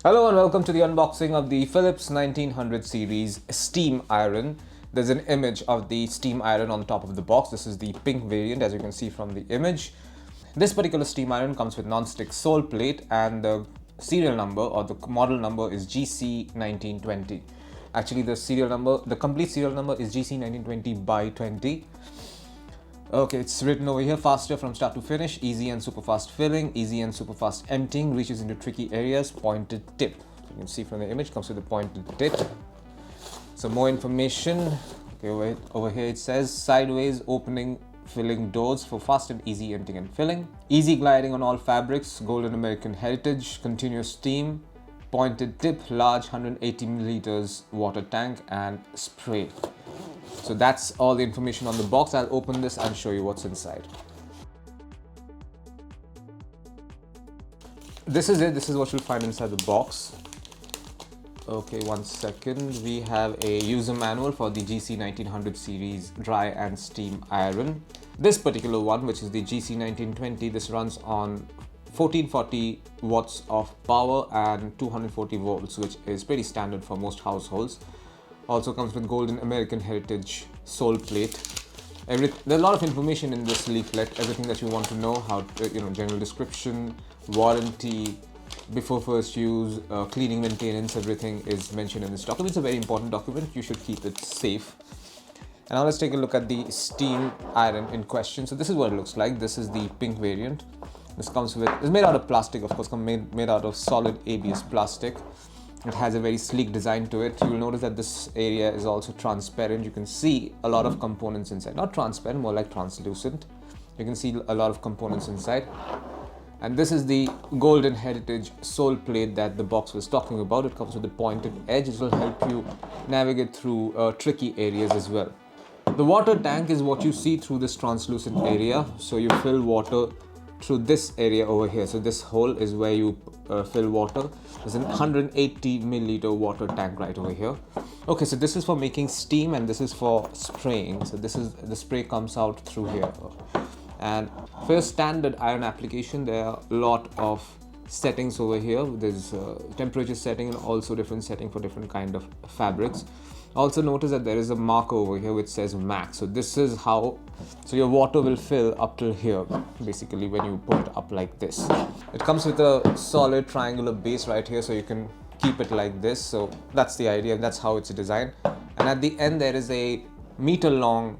Hello and welcome to the unboxing of the Philips 1900 series steam iron. There's an image of the steam iron on top of the box. This is the pink variant, as you can see from the image. This particular steam iron comes with non-stick sole plate, and the serial number or the model number is GC1920. Actually, the complete serial number is GC1920 by 20. Okay, it's written over here: faster from start to finish, easy and super fast filling, easy and super fast emptying, reaches into tricky areas, pointed tip. You can see from the image, comes with a pointed tip. Some more information. Okay, over here it says sideways opening filling doors for fast and easy emptying and filling, easy gliding on all fabrics, golden American heritage, continuous steam, pointed tip, large 180 milliliters water tank, and spray. So that's all the information on the box. I'll open this and show you what's inside. This is it. This is what you'll find inside the box. Okay, one second. We have a user manual for the GC1900 series dry and steam iron. This particular one, which is the GC1920, this runs on 1440 watts of power and 240 volts, which is pretty standard for most households. Also comes with golden American heritage sole plate. There's a lot of information in this leaflet, everything that you want to know, how general description, warranty, before first use, cleaning, maintenance, everything is mentioned in this document. It's a very important document. You should keep it safe. And now let's take a look at the steam iron in question. So this is what it looks like. This is the pink variant. This comes with, it's made out of plastic, of course, made out of solid ABS plastic. It has a very sleek design to it. You will notice that this area is also transparent. You can see a lot of components inside. Not transparent, more like translucent. You can see a lot of components inside. And this is the golden heritage sole plate that the box was talking about. It comes with a pointed edge. It will help you navigate through tricky areas as well. The water tank is what you see through this translucent area. So you fill water through this area over here. So this hole is where you fill water. There's a 180 milliliter water tank right over here. Okay, so this is for making steam and this is for spraying. So the spray comes out through here. And for your standard iron application, there are a lot of settings over here. There's temperature setting and also different setting for different kind of fabrics. Also notice that there is a marker over here which says max. So this is how, so your water will fill up till here, basically, when you put it up like this. It comes with a solid triangular base right here, so you can keep it like this. So that's the idea, that's how it's designed. And at the end there is a meter long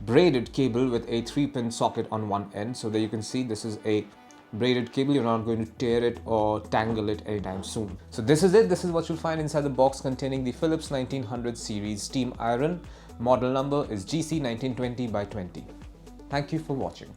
braided cable with a 3-pin socket on one end. So there you can see this is a braided cable. You're not going to tear it or tangle it anytime soon. So this is it. This is what you'll find inside the box containing the Philips 1900 series steam iron. Model number is GC1920 by 20. Thank you for watching.